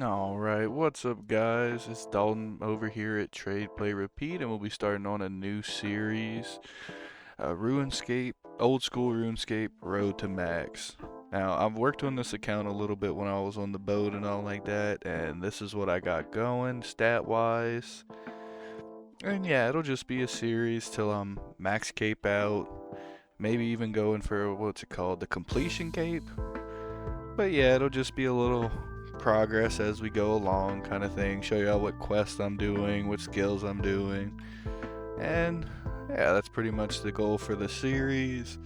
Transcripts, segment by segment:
Alright, what's up guys? It's Dalton over here at Trade Play Repeat, and we'll be starting on a new series, RuneScape, Old School RuneScape Road to Max. Now, I've worked on this account a little bit when I was on the boat and all like that, and this is what I got going, stat-wise. And yeah, it'll just be a series till I'm max cape out, maybe even going for, what's it called, the completion cape? But yeah, it'll just be a little progress as we go along kind of thing. Show you all what quests I'm doing, what skills I'm doing. And yeah, that's pretty much the goal for the series.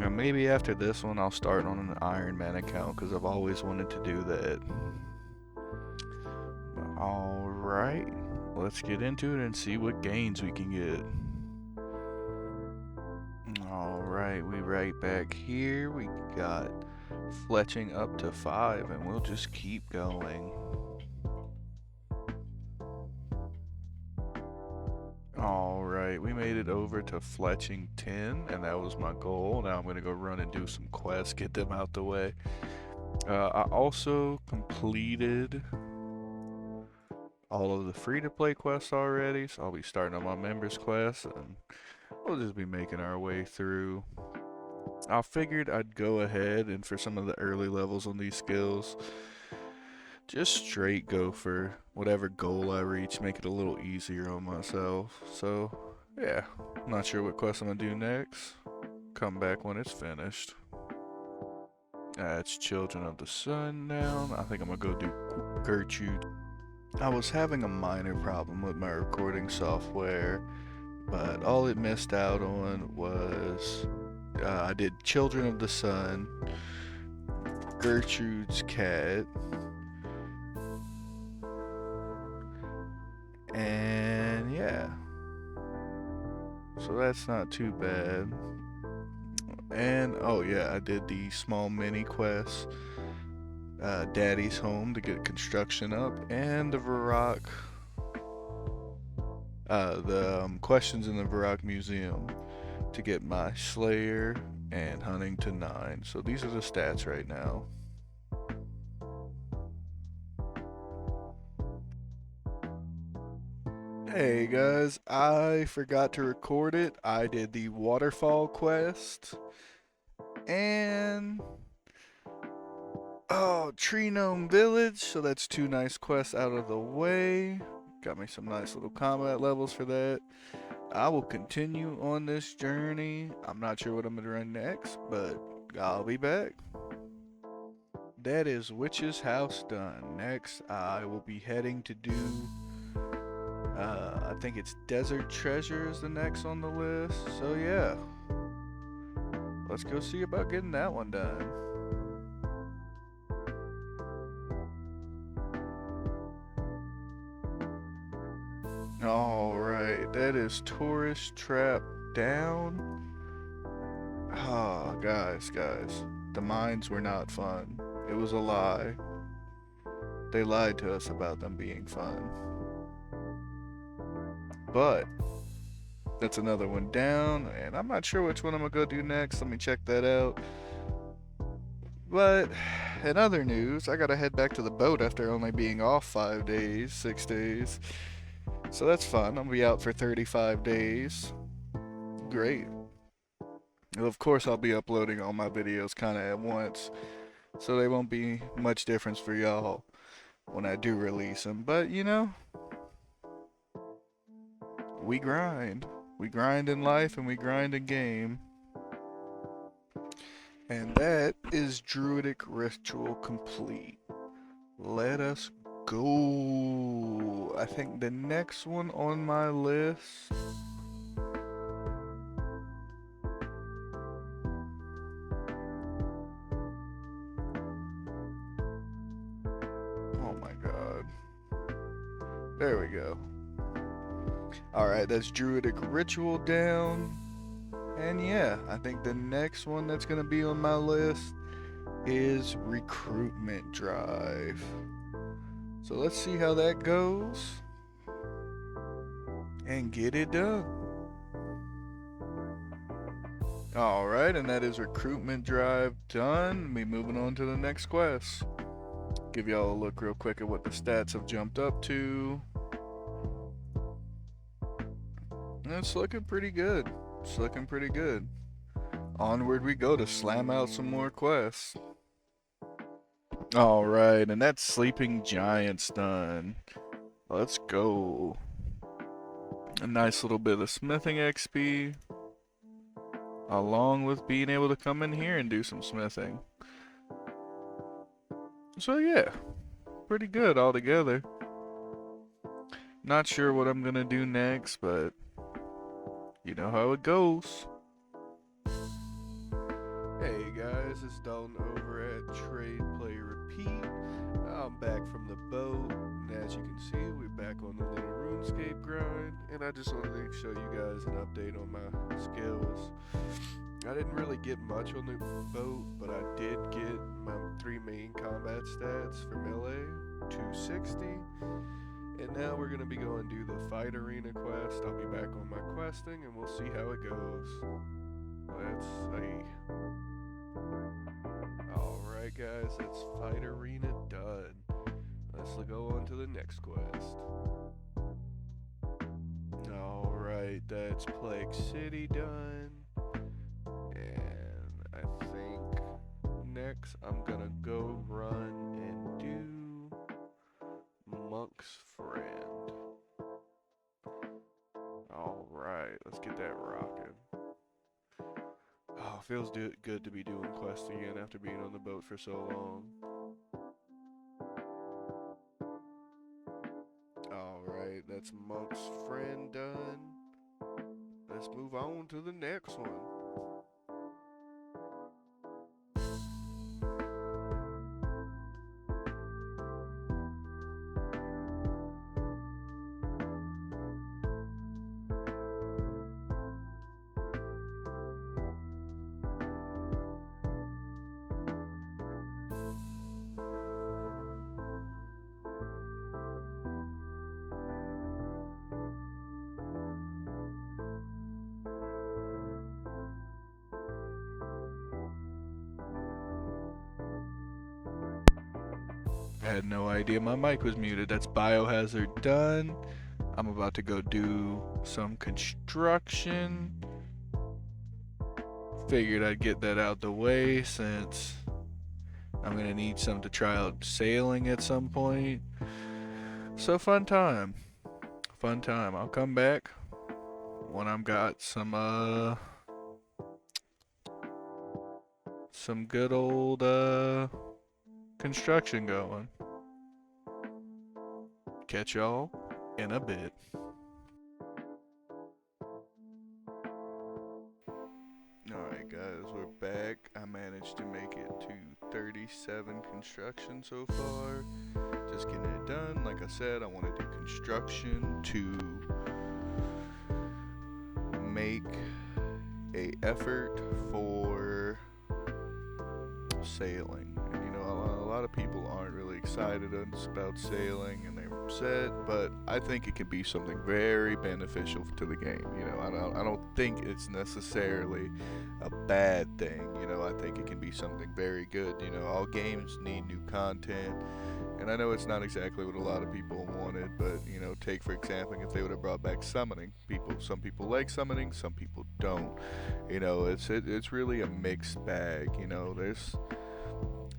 And maybe after this one, I'll start on an Iron Man account because I've always wanted to do that. Alright, let's get into it and see what gains we can get. Alright, we right back here. We got fletching up to 5, and we'll just keep going. Alright, we made it over to fletching 10, and that was my goal. Now I'm going to go run and do some quests, get them out the way. I also completed all of the free-to-play quests already, so I'll be starting on my members quest, and we'll just be making our way through. I figured I'd go ahead and for some of the early levels on these skills, just straight go for whatever goal I reach, make it a little easier on myself. So, yeah, I'm not sure what quest I'm gonna do next. Come back when it's finished. It's Children of the Sun now. I think I'm gonna go do Gertrude. I was having a minor problem with my recording software, but all it missed out on was I did Children of the Sun, Gertrude's cat, and yeah, so that's not too bad. And oh yeah, I did the small mini quest, Daddy's Home to get construction up, and the Varrock, the questions in the Varrock Museum to get my Slayer and Hunting to 9. So these are the stats right now. Hey guys, I forgot to record it. I did the waterfall quest. And oh, Tree Gnome Village. So that's 2 nice quests out of the way. Got me some nice little combat levels for that. I will continue on this journey. I'm not sure what I'm gonna run next, but I'll be back. That is Witch's House done. Next, I will be heading to do I think it's Desert Treasure is the next on the list. So yeah, let's go see about getting that one done. Alright, that is Tourist Trap down. Oh, guys, the mines were not fun. It was a lie. They lied to us about them being fun. But that's another one down, and I'm not sure which one I'm gonna go do next. Let me check that out. But in other news, I gotta head back to the boat after only being off 5 days, 6 days. So that's fun. I'll be out for 35 days. Great. Well, of course, I'll be uploading all my videos kind of at once, so they won't be much difference for y'all when I do release them. But you know, we grind. We grind in life and we grind in game. And that is Druidic Ritual complete. Let us go. I think the next one on my list. Oh my god. There we go. Alright, that's Druidic Ritual down. And yeah, I think the next one that's going to be on my list is Recruitment Drive. So let's see how that goes and get it done. Alright, and that is Recruitment Drive done. We're moving on to the next quest. Give y'all a look real quick at what the stats have jumped up to. It's looking pretty good. It's looking pretty good. Onward we go to slam out some more quests. Alright, and that sleeping giant's done. Let's go. A nice little bit of smithing XP, along with being able to come in here and do some smithing. So yeah, pretty good altogether. Not sure what I'm gonna do next, but you know how it goes. Hey guys, it's Dalton over at Trade, Play, Repeat. I'm back from the boat, and as you can see, we're back on the little RuneScape grind, and I just wanted to show you guys an update on my skills. I didn't really get much on the boat, but I did get my 3 main combat stats for melee, 260, and now we're going to be going to do the fight arena quest. I'll be back on my questing, and we'll see how it goes. Let's see. Alright guys, it's fight arena done. Let's go on to the next quest. Alright, that's Plague City done. And I think next I'm gonna go run and do Monk's Friend. Alright, let's get that rocking. Oh, it feels good to be doing quests again after being on the boat for so long. Alright, that's Monk's Friend done. Let's move on to the next one. I had no idea my mic was muted. That's Biohazard done. I'm about to go do some construction. Figured I'd get that out the way since I'm gonna need some to try out sailing at some point. So fun time. Fun time. I'll come back when I've got some good old construction going. Catch y'all in a bit. Alright guys, we're back. I managed to make it to 37 construction so far. Just getting it done. Like I said, I want to do construction to make a effort for sailing. And you know, a lot of people aren't really excited about sailing and they're upset, but I think it can be something very beneficial to the game. You know, I don't think it's necessarily a bad thing. You know, I think it can be something very good. You know, all games need new content, and I know it's not exactly what a lot of people wanted, but you know, take for example, if they would have brought back summoning, some people like summoning, some people don't. You know, it's really a mixed bag. You know,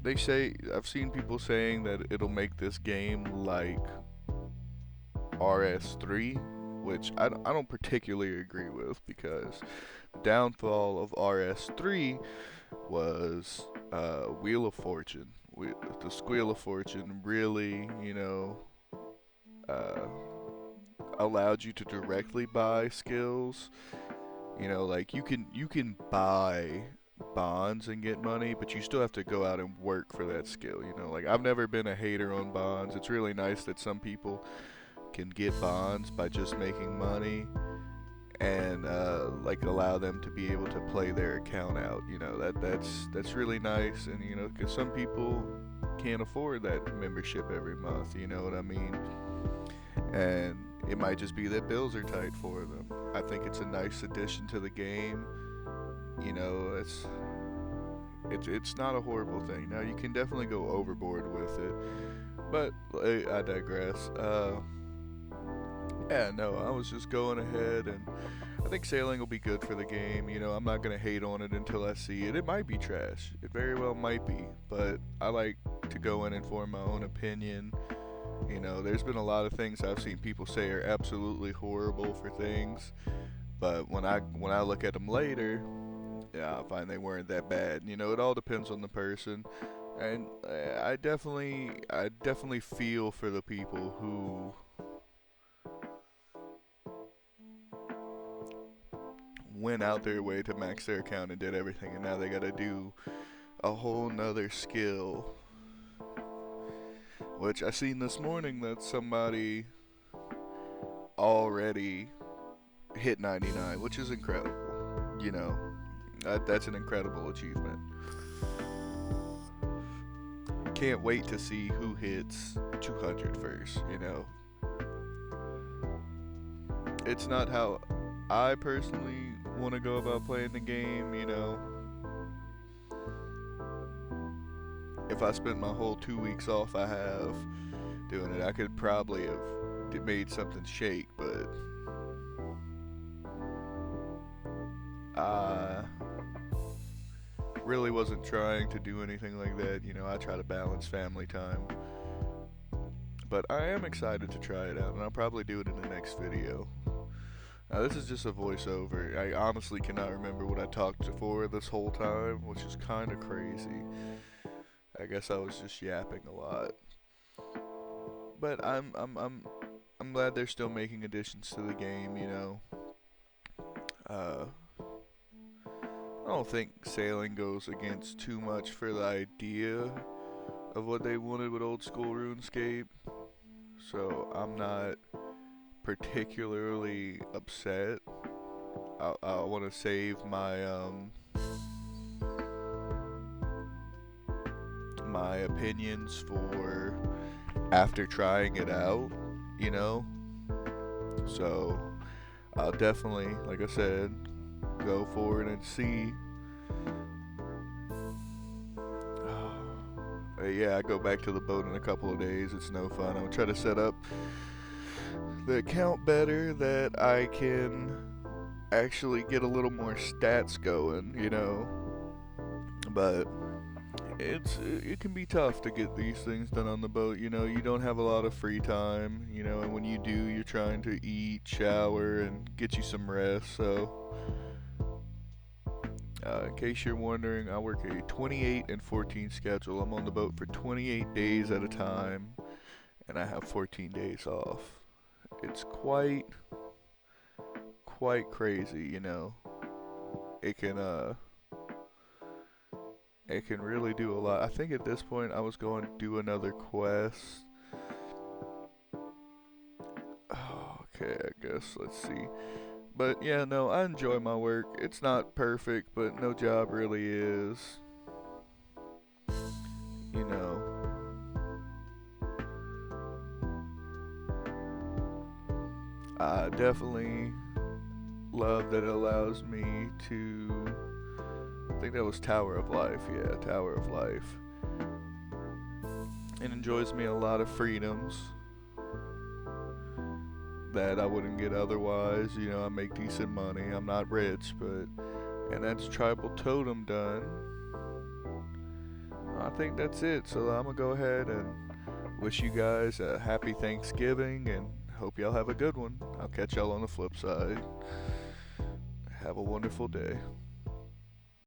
they say, I've seen people saying that it'll make this game like RS3, which I don't particularly agree with, because the downfall of RS3 was Wheel of Fortune. The Squeal of Fortune really, you know, allowed you to directly buy skills. You know, like you can buy bonds and get money, but you still have to go out and work for that skill. You know, like I've never been a hater on bonds. It's really nice that some people can get bonds by just making money and like allow them to be able to play their account out. You know, that's really nice. And you know, because some people can't afford that membership every month, you know what I mean? And it might just be that bills are tight for them. I think it's a nice addition to the game. You know, it's not a horrible thing. Now you can definitely go overboard with it, But I digress. Yeah, no, I was just going ahead, and I think sailing will be good for the game. I'm not gonna hate on it until I see it. It might be trash. It very well might be, but I like to go in and form my own opinion. There's been a lot of things I've seen people say are absolutely horrible for things, but when I look at them later, yeah, I find they weren't that bad. It all depends on the person, and I definitely feel for the people who went out their way to max their account and did everything, and now they gotta do a whole nother skill. Which I seen this morning that somebody already hit 99, which is incredible. You know, that's an incredible achievement. Can't wait to see who hits 200 first. It's not how I personally want to go about playing the game. If I spent my whole 2 weeks off I have doing it, I could probably have made something shake, but I really wasn't trying to do anything like that. I try to balance family time. But I am excited to try it out, and I'll probably do it in the next video. Now, this is just a voiceover. I honestly cannot remember what I talked for this whole time, which is kind of crazy. I guess I was just yapping a lot. But I'm glad they're still making additions to the game. Uh, I don't think sailing goes against too much for the idea of what they wanted with old school RuneScape, so I'm not particularly upset. I want to save my opinions for after trying it out, you know. So I'll definitely, like I said, go forward and see. Yeah, I go back to the boat in a couple of days. It's no fun. I'll try to set up the account better that I can actually get a little more stats going. But it can be tough to get these things done on the boat. You don't have a lot of free time. And when you do, you're trying to eat, shower, and get you some rest. So in case you're wondering, I work a 28 and 14 schedule. I'm on the boat for 28 days at a time, and I have 14 days off. It's quite crazy. It can really do a lot. I think at this point I was going to do another quest. Okay, I guess let's see. But yeah, no, I enjoy my work. It's not perfect, but no job really is. You know. I definitely love that it allows me to. I think that was Tower of Life. Yeah, Tower of Life. It enjoys me a lot of freedoms that I wouldn't get otherwise. I make decent money. I'm not rich, but. And that's Tribal Totem done. I think that's it. So I'm going to go ahead and wish you guys a happy Thanksgiving and hope y'all have a good one. I'll catch y'all on the flip side. Have a wonderful day.